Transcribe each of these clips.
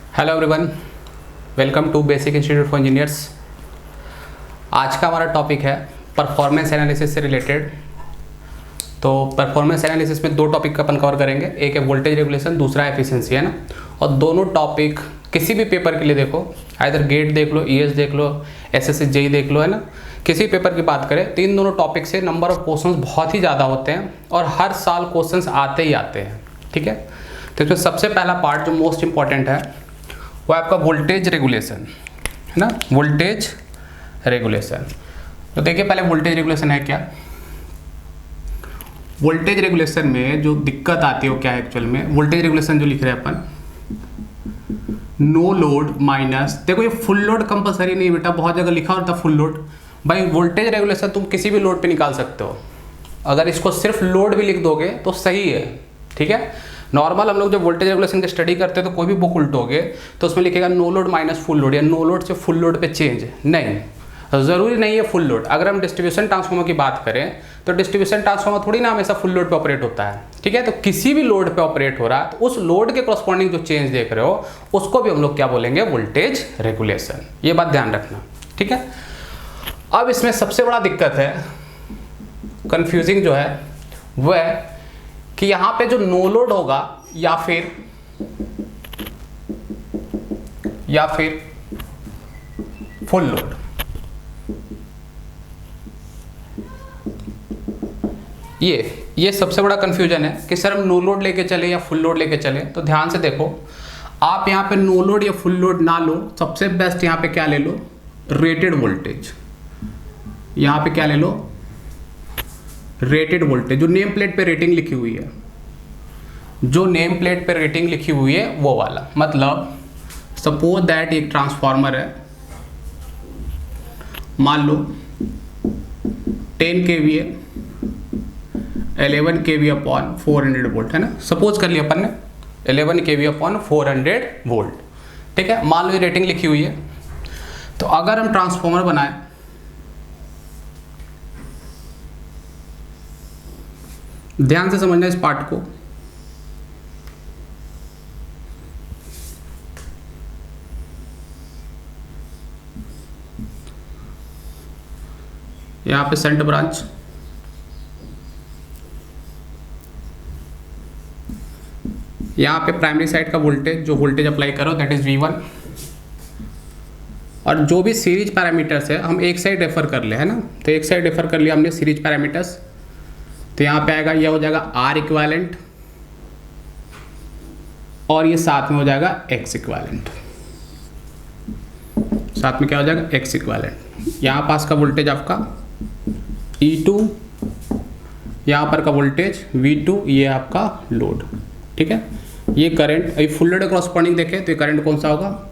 Hello everyone, welcome to basic institute for engineers. आज का हमारा टॉपिक है परफॉर्मेंस एनालिसिस से रिलेटेड। तो परफॉर्मेंस एनालिसिस में दो टॉपिक का अपन कवर करेंगे, एक है वोल्टेज रेगुलेशन, दूसरा है एफिशिएंसी, है ना। और दोनों टॉपिक किसी भी पेपर के लिए देखो, आइदर गेट देख लो, ईएस देख लो, एसएससी जेई देख लो, है ना, किसी पेपर की बात करें तो इन दोनों टॉपिक से नंबर ऑफ क्वेश्चंस बहुत ही ज़्यादा होते हैं और हर साल क्वेश्चंस आते ही आते हैं। ठीक है, तो इसमें सबसे पहला पार्ट जो मोस्ट इंपॉर्टेंट है वो आपका वोल्टेज रेगुलेशन, है ना, वोल्टेज रेगुलेशन। तो देखिए पहले वोल्टेज रेगुलेशन है क्या। वोल्टेज रेगुलेशन में जो दिक्कत आती है वो क्या है एक्चुअल में, वोल्टेज रेगुलेशन जो लिख रहे हैं अपन, नो लोड माइनस, देखो ये फुल लोड कंपलसरी नहीं बेटा, बहुत जगह लिखा होता फुल लोड। भाई वोल्टेज रेगुलेशन तुम किसी भी लोड पे निकाल सकते हो, अगर इसको सिर्फ लोड भी लिख दोगे तो सही है। ठीक है, नॉर्मल हम लोग जब वोल्टेज रेगुलेशन की स्टडी करते हैं तो कोई भी बुक उल्टोगे तो उसमें लिखेगा no load minus full load या नो लोड से फुल लोड पे चेंज। नहीं, ज़रूरी नहीं है फुल लोड। अगर हम डिस्ट्रीब्यूशन ट्रांसफार्मर की बात करें तो डिस्ट्रीब्यूशन ट्रांसफार्मर थोड़ी ना हमेशा फुल लोड पे ऑपरेट होता है। ठीक है, तो किसी भी लोड पे ऑपरेट हो रहा है तो उस लोड के करस्पॉन्डिंग जो चेंज देख रहे हो उसको भी हम लोग क्या बोलेंगे, वोल्टेज रेगुलेशन। ये बात ध्यान रखना। ठीक है, अब इसमें सबसे बड़ा दिक्कत है, कंफ्यूजिंग जो है वो है कि यहां पे जो नो लोड होगा या फिर फुल लोड, ये सबसे बड़ा कंफ्यूजन है कि सर हम नो लोड लेके चले या फुल लोड लेके चले। तो ध्यान से देखो, आप यहां पे नो लोड या फुल लोड ना लो, सबसे बेस्ट यहां पे क्या ले लो, रेटेड वोल्टेज। यहां पे क्या ले लो, रेटेड वोल्टेज, जो नेम प्लेट पे रेटिंग लिखी हुई है, जो नेम प्लेट पे रेटिंग लिखी हुई है वो वाला। मतलब सपोज दैट एक ट्रांसफार्मर है, मान लो 10 kVA 11 kV अपॉन 400 वोल्ट, है ना, सपोज कर लिया अपन ने 11 kV अपॉन 400 वोल्ट। ठीक है, मान लो ये रेटिंग लिखी हुई है। तो अगर हम ट्रांसफार्मर बनाए, ध्यान से समझना इस पार्ट को, यहां पे सेंटर ब्रांच, यहां पे प्राइमरी साइड का वोल्टेज, जो वोल्टेज अप्लाई करो दैट इज V1, और जो भी सीरीज पैरामीटर्स है हम एक साइड रेफर कर ले, है ना। तो एक साइड रेफर कर लिया हमने सीरीज पैरामीटर्स, तो यहाँ पे आएगा, यह हो जाएगा R इक्वालेंट और ये साथ में हो जाएगा X इक्वालेंट, साथ में क्या हो जाएगा, X इक्वालेंट। यहाँ पास का वोल्टेज आपका E2, यहाँ पर का वोल्टेज V2, ये आपका लोड। ठीक है, ये करंट, फुल लोड करस्पॉन्डिंग देखें तो ये करंट कौन सा होगा,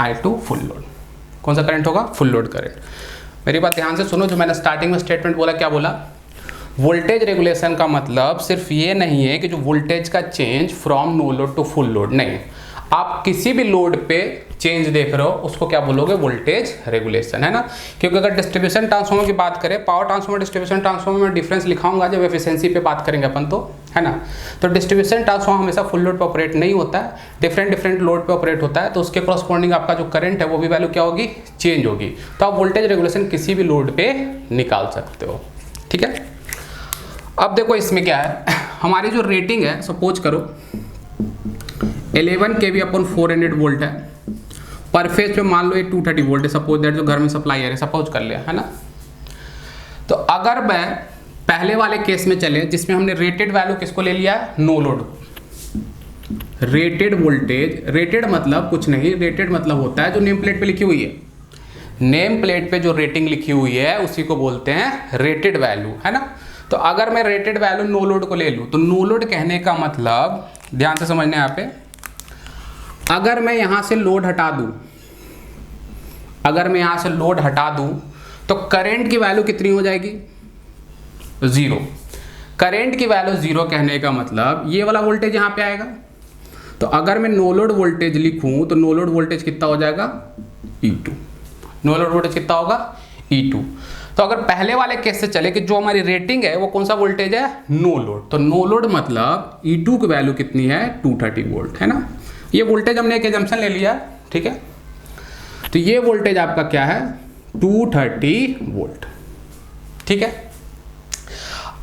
I2 फुल लोड। कौन सा करंट होगा, फुल लोड करंट। मेरी बात ध्यान से सुनो, जो मैंने स्टार्टिंग में स्टेटमेंट बोला, क्या बोला, वोल्टेज रेगुलेशन का मतलब सिर्फ ये नहीं है कि जो वोल्टेज का change from no load to full load, नहीं, आप किसी भी लोड पे चेंज देख रहे हो उसको क्या बोलोगे, वोल्टेज रेगुलेशन, है ना। क्योंकि अगर डिस्ट्रीब्यूशन ट्रांसफार्मर की बात करें, पावर ट्रांसफार्मर डिस्ट्रीब्यूशन ट्रांसफार्मर में डिफरेंस लिखाऊंगा जब एफिशिएंसी पे बात करेंगे अपन, तो है ना। तो डिस्ट्रीब्यूशन ट्रांसफार्मर हमेशा फुल लोड पे ऑपरेट नहीं होता है, डिफरेंट लोड पे ऑपरेट होता है, तो उसके करस्पॉन्डिंग आपका जो करंट है वो भी वैल्यू क्या होगी, चेंज होगी। तो आप वोल्टेज रेगुलेशन किसी भी लोड पे निकाल सकते हो। ठीक है, अब देखो इसमें क्या है, हमारी जो रेटिंग है, सपोज करो 11 kV अपॉन 400 वोल्ट है, पर फेज पे मान लो ये 230 वोल्ट है, सपोज दैट, जो घर में सप्लाई है, सपोज कर लिया, है ना। तो अगर मैं पहले वाले केस में चले जिसमें हमने रेटेड वैल्यू किसको ले लिया, no load, rated voltage, rated मतलब कुछ नहीं, रेटेड मतलब होता है जो नेम प्लेट पे लिखी हुई है, नेम प्लेट पे जो रेटिंग लिखी हुई है उसी को बोलते हैं रेटेड वैल्यू, है ना। तो अगर मैं रेटेड वैल्यू नो लोड को ले लूँ तो नो लोड कहने का मतलब, ध्यान से समझना यहाँ पे, अगर मैं यहां से लोड हटा दूं, अगर मैं यहां से लोड हटा दूं तो करंट की वैल्यू कितनी हो जाएगी, 0। करंट की वैल्यू 0 कहने का मतलब ये वाला वोल्टेज यहां पे आएगा। तो अगर मैं नो लोड वोल्टेज लिखूं तो नो लोड वोल्टेज कितना हो जाएगा, E2। नो लोड वोल्टेज कितना होगा, E2। तो अगर पहले वाले केस से चले कि जो हमारी रेटिंग है वो कौन सा वोल्टेज है, नो लोड, तो नो लोड मतलब E2 की वैल्यू कितनी है, 230 वोल्ट, है ना। ये वोल्टेज हमने एक एजम्पशन ले लिया, ठीक है। तो ये वोल्टेज आपका क्या है, 230 वोल्ट, ठीक है।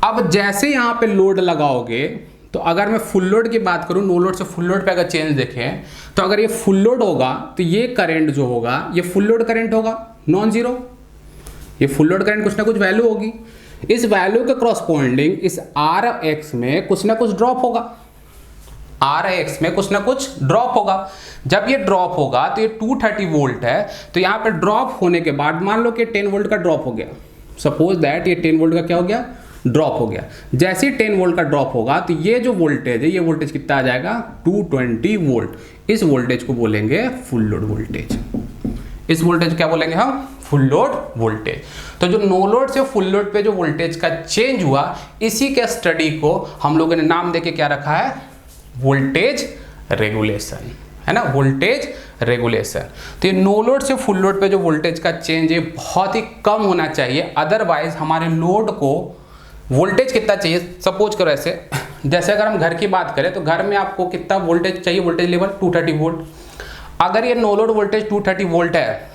अब जैसे यहाँ पे लोड लगाओगे, तो अगर मैं फुल लोड की बात करूँ, नो लोड से फुल लोड पे अगर चेंज देखें, तो अगर ये फुल लोड होगा तो ये करंट जो होगा ये फुल लोड करंट होगा, नॉन जीरो। ये फुल लोड करंट कुछ ना कुछ वैल्यू होगी, इस वैल्यू के क्रॉसपोंडिंग इस आर एक्स में कुछ ना कुछ ड्रॉप होगा, आर एक्स में कुछ ना कुछ ड्रॉप होगा। जब ये ड्रॉप होगा तो ये 230 वोल्ट है, तो यहाँ पे ड्रॉप होने के बाद मान लो कि 10 वोल्ट का ड्रॉप हो गया, सपोज दैट ये 10 वोल्ट का क्या हो गया, ड्रॉप हो गया। जैसे ही 10 वोल्ट का ड्रॉप होगा तो ये जो वोल्टेज है, ये वोल्टेज कितना आ जाएगा, 220 वोल्ट। इस वोल्टेज को बोलेंगे फुल लोड वोल्टेज। इस वोल्टेज क्या बोलेंगे हम, फुल लोड वोल्टेज। तो जो नो लोड से फुल लोड पे जो वोल्टेज का चेंज हुआ, इसी के स्टडी को हम लोगों ने नाम देके क्या रखा है, वोल्टेज रेगुलेशन, है ना, वोल्टेज रेगुलेशन। तो ये नो लोड से फुल लोड पे जो वोल्टेज का चेंज है बहुत ही कम होना चाहिए, अदरवाइज हमारे लोड को वोल्टेज कितना चाहिए, सपोज करो ऐसे, जैसे अगर हम घर की बात करें तो घर में आपको कितना वोल्टेज चाहिए, वोल्टेज लेवल 230 वोल्ट। अगर ये नो लोड वोल्टेज 230 वोल्ट है,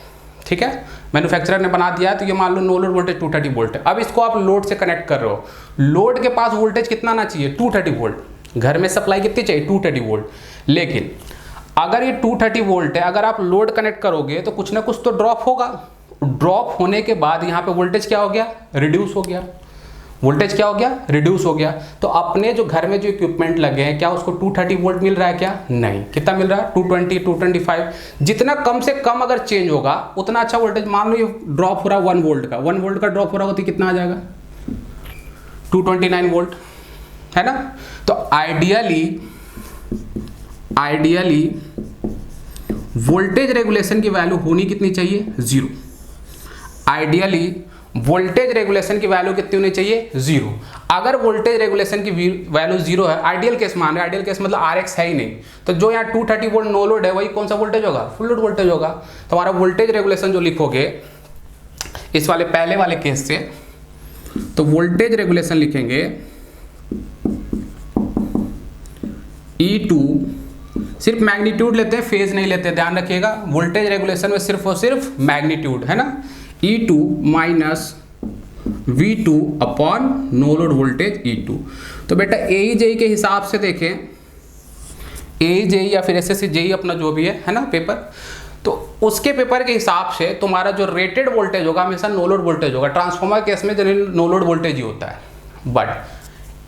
ठीक है, मैन्युफैक्चरर ने बना दिया है, तो ये मान लो नो लोड वोल्टेज 230 वोल्ट है। अब इसको आप लोड से कनेक्ट कर रहे हो, लोड के पास वोल्टेज कितना आना चाहिए, 230 वोल्ट। घर में सप्लाई कितनी चाहिए, 230 वोल्ट। लेकिन अगर ये 230 वोल्ट है, अगर आप लोड कनेक्ट करोगे तो कुछ ना कुछ तो ड्रॉप होगा। ड्रॉप होने के बाद यहाँ पे वोल्टेज क्या हो गया, रिड्यूस हो गया। वोल्टेज क्या हो गया, रिड्यूस हो गया। तो अपने जो घर में जो इक्विपमेंट लगे हैं, क्या उसको 230 वोल्ट मिल रहा है, क्या नहीं, कितना मिल रहा है, 220, 225। जितना कम से कम अगर चेंज होगा उतना अच्छा वोल्टेज। मान लो ये ड्रॉप हो रहा है 1 वोल्ट का, 1 वोल्ट का ड्रॉप हो रहा होगा तो कितना आ जाएगा, 229 वोल्ट, है ना। तो आइडियली वोल्टेज रेगुलेशन की वैल्यू होनी कितनी चाहिए, 0। आइडियली वोल्टेज रेगुलेशन की वैल्यू कितनी होनी चाहिए, 0। अगर वोल्टेज रेगुलेशन की वैल्यू 0 है, आइडियल केस मान रहे हैं, आइडियल केस मतलब RX है ही नहीं, तो जो यहाँ 230 वोल्ट नो लोड है वही कौन सा वोल्टेज होगा, फुल लोड वोल्टेज होगा। तो हमारा वोल्टेज रेगुलेशन जो लिखोगे इस वाले पहले वाले केस से, तो वोल्टेज रेगुलेशन लिखेंगे E2, सिर्फ मैग्नीट्यूड लेते हैं, फेज नहीं लेते, ध्यान रखिएगा। वोल्टेज रेगुलेशन में सिर्फ और सिर्फ मैग्नीट्यूड, है ना। E2 minus V2 upon no load voltage E2। तो बेटा AE-JE के हिसाब से देखें, AE-JE या फिर SSC-JE अपना जो भी है ना पेपर, तो उसके पेपर के हिसाब से तुम्हारा जो रेटेड वोल्टेज होगा हमेशा नो लोड वोल्टेज होगा। ट्रांसफार्मर केस में जनरली नो लोड वोल्टेज ही होता है। बट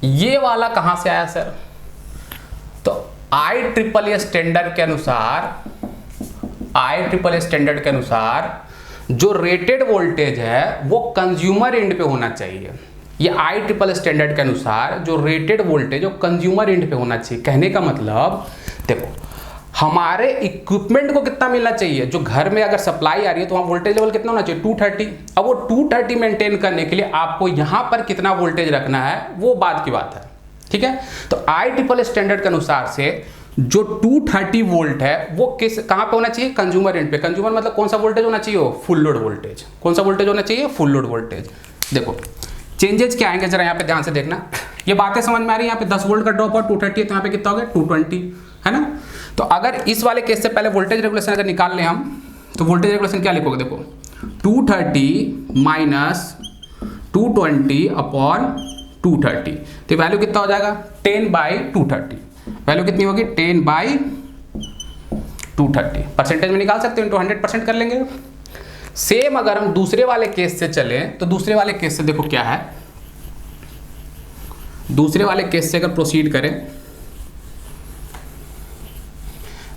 ये वाला कहाँ से आया सर, तो IEEE स्टैंडर्ड के अनुसार जो रेटेड वोल्टेज है वो कंज्यूमर एंड पे होना चाहिए। ये IEEE स्टैंडर्ड के अनुसार जो रेटेड वोल्टेज वो कंज्यूमर एंड पे होना चाहिए। कहने का मतलब देखो, हमारे इक्विपमेंट को कितना मिलना चाहिए, जो घर में अगर सप्लाई आ रही है तो वहाँ वोल्टेज लेवल कितना होना चाहिए, 230। अब वो 230 मेंटेन करने के लिए आपको यहाँ पर कितना वोल्टेज रखना है वो बात की बात है, ठीक है। तो IEEE स्टैंडर्ड के अनुसार से जो 230 वोल्ट है वो कहाँ पे होना चाहिए, कंज्यूमर एंड पे। कंज्यूमर मतलब कौन सा वोल्टेज होना चाहिए, फुल लोड वोल्टेज। कौन सा वोल्टेज होना चाहिए, फुल लोड वोल्टेज। देखो चेंजेस क्या आएंगे जरा यहाँ पे ध्यान से देखना, ये बातें समझ में आ रही है। यहाँ पे 10 वोल्ट का ड्रॉप और 230 है, तो यहाँ पे कितना हो गया, 220, है ना। तो अगर इस वाले केस से पहले वोल्टेज रेगुलेशन अगर निकाल लें हम, तो वोल्टेज रेगुलेशन क्या लिखोगे, देखो 230 माइनस 220 अपॉन 230, तो वैल्यू कितना हो जाएगा, 10/230। वैल्यू कितनी होगी, 10/230। परसेंटेज में निकाल सकते हो, इंटू 100% कर लेंगे। सेम अगर हम दूसरे वाले केस से चलें, तो दूसरे वाले केस से देखो क्या है, दूसरे वाले केस से अगर प्रोसीड करें,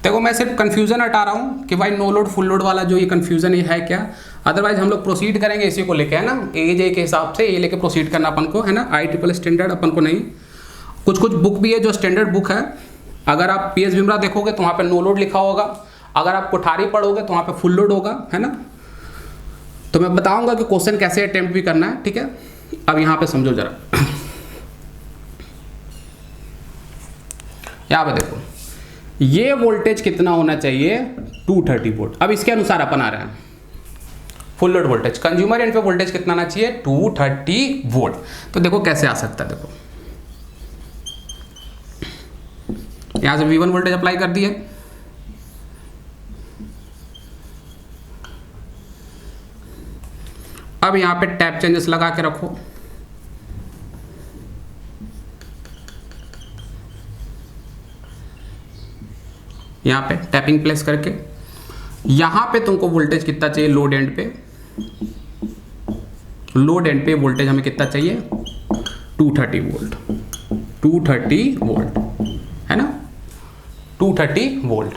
देखो मैं सिर्फ कंफ्यूजन हटा रहा हूं कि भाई नो लोड फुल लोड वाला जो ये कंफ्यूजन है क्या। अदरवाइज हम लोग प्रोसीड करेंगे इसी को लेके, है ना, AE-JE के हिसाब से ये लेके प्रोसीड करना अपन को, है ना। IEEE स्टैंडर्ड अपन को नहीं, कुछ बुक भी है जो स्टैंडर्ड बुक है। अगर आप PS विमरा देखोगे तो वहाँ पे नो लोड लिखा होगा, अगर आप कोठारी पढ़ोगे तो वहाँ पे फुल लोड होगा, है ना। तो मैं बताऊंगा कि क्वेश्चन कैसे अटेम्प्ट भी करना है, ठीक है। अब यहाँ पे समझो जरा, यहाँ पे देखो ये वोल्टेज कितना होना चाहिए, 230 वोल्ट। अब इसके अनुसार अपन आ रहे हैं full load voltage, consumer and पे वोल्टेज कितना आना चाहिए, 230 वोल्ट। तो देखो कैसे आ सकता है, देखो यहां से V1 वोल्टेज अप्लाई कर दिए, अब यहाँ पे टैप चेंजेस लगा के रखो, यहाँ पे टैपिंग प्लेस करके यहाँ पे तुमको वोल्टेज कितना चाहिए लोड एंड पे, लोड एंड पे वोल्टेज हमें कितना चाहिए 230 वोल्ट, 230 वोल्ट है ना, 230 वोल्ट।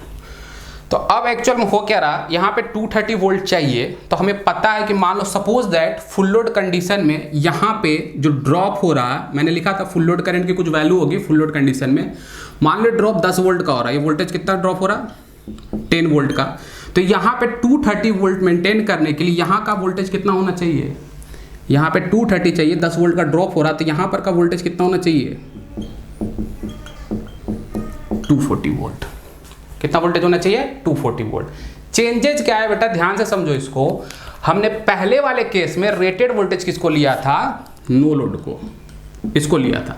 तो अब एक्चुअल में हो क्या रहा, यहाँ पे 230 वोल्ट चाहिए, तो हमें पता है कि मान लो suppose that full load condition में यहाँ पे जो ड्रॉप हो रहा है, मैंने लिखा था फुल लोड करंट की कुछ वैल्यू होगी फुल लोड कंडीशन में, मान लो ड्रॉप 10 वोल्ट का हो रहा है, ये वोल्टेज कितना ड्रॉप हो रहा है 10 वोल्ट का, तो यहाँ पे 230 वोल्ट मेंटेन करने के लिए यहाँ का वोल्टेज कितना होना चाहिए, यहाँ पे 230 चाहिए, 10 वोल्ट का ड्रॉप हो रहा है, तो यहाँ पर का वोल्टेज कितना होना चाहिए 240 वोल्ट, कितना वोल्टेज होना चाहिए 240 वोल्ट। चेंजेज क्या है बेटा, ध्यान से समझो इसको, हमने पहले वाले केस में रेटेड वोल्टेज किसको लिया था, नो लोड को, इसको लिया था,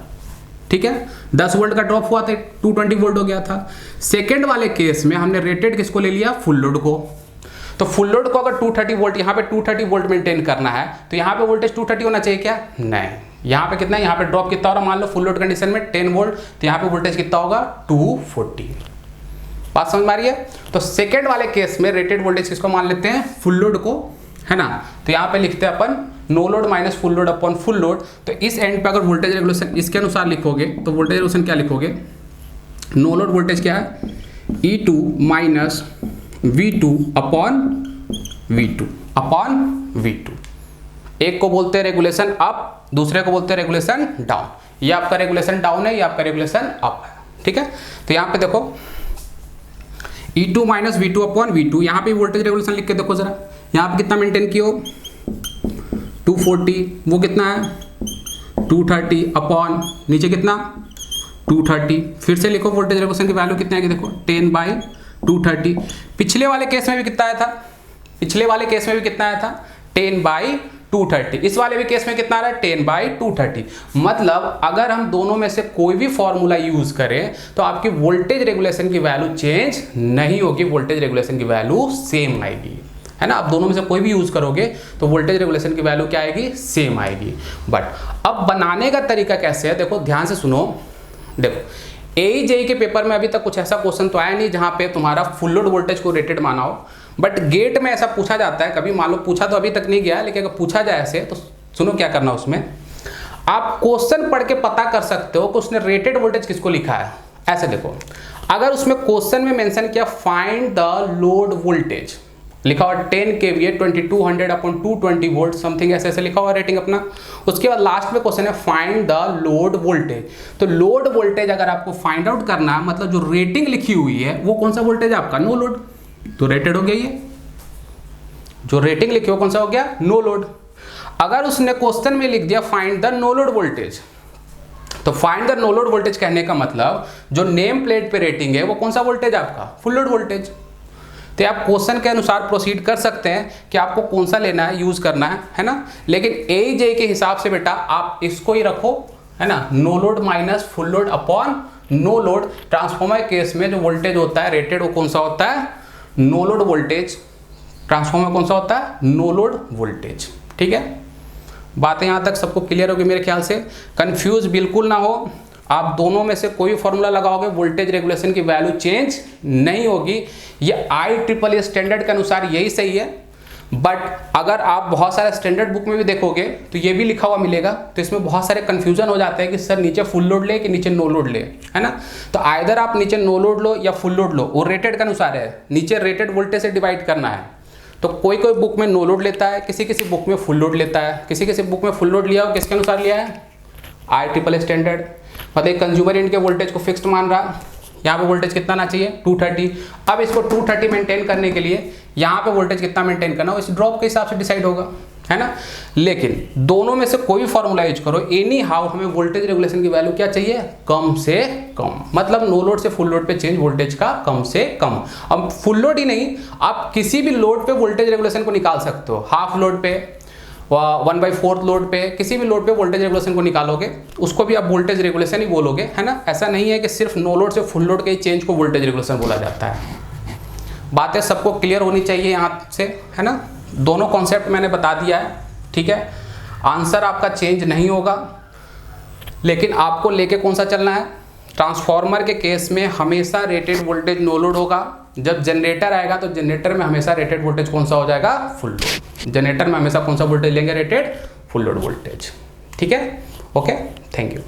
ठीक है, 10 वोल्ट का ड्रॉप हुआ था 220 वोल्ट हो गया था। सेकेंड वाले केस में हमने रेटेड किसको ले लिया, फुल लोड को, तो फुल लोड को अगर 230 वोल्ट, यहाँ पे 230 वोल्ट मेंटेन करना है, तो यहाँ पे वोल्टेज 230 होना चाहिए क्या, नहीं, यहाँ पे कितना है, यहाँ पे ड्रॉप कितना हो रहा है, मान लो फुल लोड कंडीशन में 10 वोल्ट, तो यहाँ पे वोल्टेज कितना होगा 240, बात समझ में आ रही है। तो सेकेंड वाले केस में रेटेड वोल्टेज किसको मान लेते हैं, फुल लोड को, है ना, तो यहाँ पे लिखते हैं अपन no load minus full load upon full load. तो इस एंड पे अगर वोल्टेज रेगुलेशन इसके अनुसार लिखोगे तो वोल्टेज रेगुलेशन क्या लिखोगे, नो लोड वोल्टेज क्या है E2 minus V2 upon V2, एक को बोलते हैं रेगुलेशन अप, दूसरे को बोलते हैं रेगुलेशन डाउन, ये आपका रेगुलेशन डाउन है, ये आपका रेगुलेशन अप है, ठीक है। तो यहाँ पे देखो E2 minus V2 upon V2, यहाँ पे वोल्टेज रेगुलेशन लिख के देखो जरा, यहाँ पे कितना मेंटेन किया 240, वो कितना है 230 अपॉन नीचे कितना 230, फिर से लिखो वोल्टेज रेगुलेशन की वैल्यू कितनी आएगी, देखो 10/230। पिछले वाले केस में भी कितना आया था, पिछले वाले केस में भी कितना आया था 10/230, इस वाले भी केस में कितना आ रहा है 10/230। मतलब अगर हम दोनों में से कोई भी फॉर्मूला यूज करें तो आपकी वोल्टेज रेगुलेशन की वैल्यू चेंज नहीं होगी, वोल्टेज रेगुलेशन की वैल्यू सेम आएगी, है ना। आप दोनों में से कोई भी यूज करोगे तो वोल्टेज रेगुलेशन की वैल्यू क्या आएगी, सेम आएगी। बट अब बनाने का तरीका कैसे है, देखो ध्यान से सुनो, देखो AE के पेपर में अभी तक कुछ ऐसा क्वेश्चन तो आया नहीं जहां पे तुम्हारा फुल लोड वोल्टेज को रेटेड माना हो, बट गेट में ऐसा पूछा जाता है कभी, मान लो पूछा तो अभी तक नहीं गया, लेकिन अगर पूछा जाए ऐसे तो सुनो क्या करना, उसमें आप क्वेश्चन पढ़ के पता कर सकते हो कि उसने रेटेड वोल्टेज किसको लिखा है। ऐसे देखो, अगर उसमें क्वेश्चन में मेंशन किया फाइंड द लोड वोल्टेज, लिखा हुआ 10 kVA 2200 अपॉन 220 वोल्ट समथिंग ऐसे ऐसे लिखा हुआ रेटिंग अपना, उसके बाद लास्ट में क्वेश्चन है फाइंड द लोड वोल्टेज। तो लोड वोल्टेज अगर आपको फाइंड आउट करना है, मतलब जो रेटिंग लिखी हुई है वो कौन सा वोल्टेज है आपका, नो लोड, तो रेटेड हो गया ये, जो रेटिंग लिखी हो कौन सा हो गया, नो लोड। अगर उसने क्वेश्चन में लिख दिया find the no load voltage, तो find the no load voltage कहने का मतलब जो नेम प्लेट पे रेटिंग है वो कौन सा वोल्टेज आपका, फुल लोड वोल्टेज। तो आप क्वेश्चन के अनुसार प्रोसीड कर सकते हैं कि आपको कौन सा लेना है, यूज करना है ना। लेकिन AE के हिसाब से बेटा आप इसको ही रखो, है ना, no load minus full load upon no load. Transformer case में जो वोल्टेज होता है रेटेड वो कौन सा होता है, नो लोड वोल्टेज। ट्रांसफॉर्मर कौन सा होता है, नो लोड वोल्टेज, ठीक है। बातें यहाँ तक सबको क्लियर होगी मेरे ख्याल से, कंफ्यूज बिल्कुल ना हो। आप दोनों में से कोई फॉर्मूला लगाओगे वोल्टेज रेगुलेशन की वैल्यू चेंज नहीं होगी, ये IEEE स्टैंडर्ड के अनुसार यही सही है। बट अगर आप बहुत सारे स्टैंडर्ड बुक में भी देखोगे तो ये भी लिखा हुआ मिलेगा, तो इसमें बहुत सारे कंफ्यूजन हो जाते हैं कि सर नीचे फुल लोड ले कि नीचे नो लोड ले, है ना। तो आइदर आप नीचे नो लोड लो या फुल लोड लो, वो रेटेड के अनुसार है, नीचे रेटेड वोल्टेज से डिवाइड करना है। तो कोई कोई बुक में नो लोड लेता है, किसी किसी बुक में फुल लोड लेता है, किसी किसी बुक में फुल लोड लिया हो किसके अनुसार लिया है, IEEE स्टैंडर्ड। मतलब कंज्यूमर यूनिट के वोल्टेज को फिक्स्ड मान रहा, यहाँ पे वोल्टेज कितना आना चाहिए 230। अब इसको 230 मेंटेन करने के लिए यहाँ पे वोल्टेज कितना मेंटेन करना हो इस ड्रॉप के हिसाब से डिसाइड होगा, है ना। लेकिन दोनों में से कोई भी फॉर्मूला यूज करो, एनी हाउ हमें वोल्टेज रेगुलेशन की वैल्यू क्या चाहिए, कम से कम। मतलब नो लोड से फुल लोड पे चेंज वोल्टेज का कम से कम। अब फुल लोड ही नहीं, आप किसी भी लोड पे वोल्टेज रेगुलेशन को निकाल सकते हो, हाफ लोड पे, 1/4 लोड पे, किसी भी लोड पे वोल्टेज रेगुलेशन को निकालोगे उसको भी आप वोल्टेज रेगुलेशन ही बोलोगे, है ना। ऐसा नहीं है कि सिर्फ नो लोड से फुल लोड के चेंज को वोल्टेज रेगुलेशन बोला जाता है। बातें सबको क्लियर होनी चाहिए यहाँ से, है ना। दोनों कॉन्सेप्ट मैंने बता दिया है, ठीक है, आंसर आपका चेंज नहीं होगा, लेकिन आपको लेके कौन सा चलना है, ट्रांसफॉर्मर के केस में हमेशा रेटेड वोल्टेज नो लोड होगा, जब जनरेटर आएगा तो जनरेटर में हमेशा रेटेड वोल्टेज कौन सा हो जाएगा, फुल लोड। जनरेटर में हमेशा कौन सा वोल्टेज लेंगे, रेटेड फुल लोड वोल्टेज। ठीक है, ओके, थैंक यू।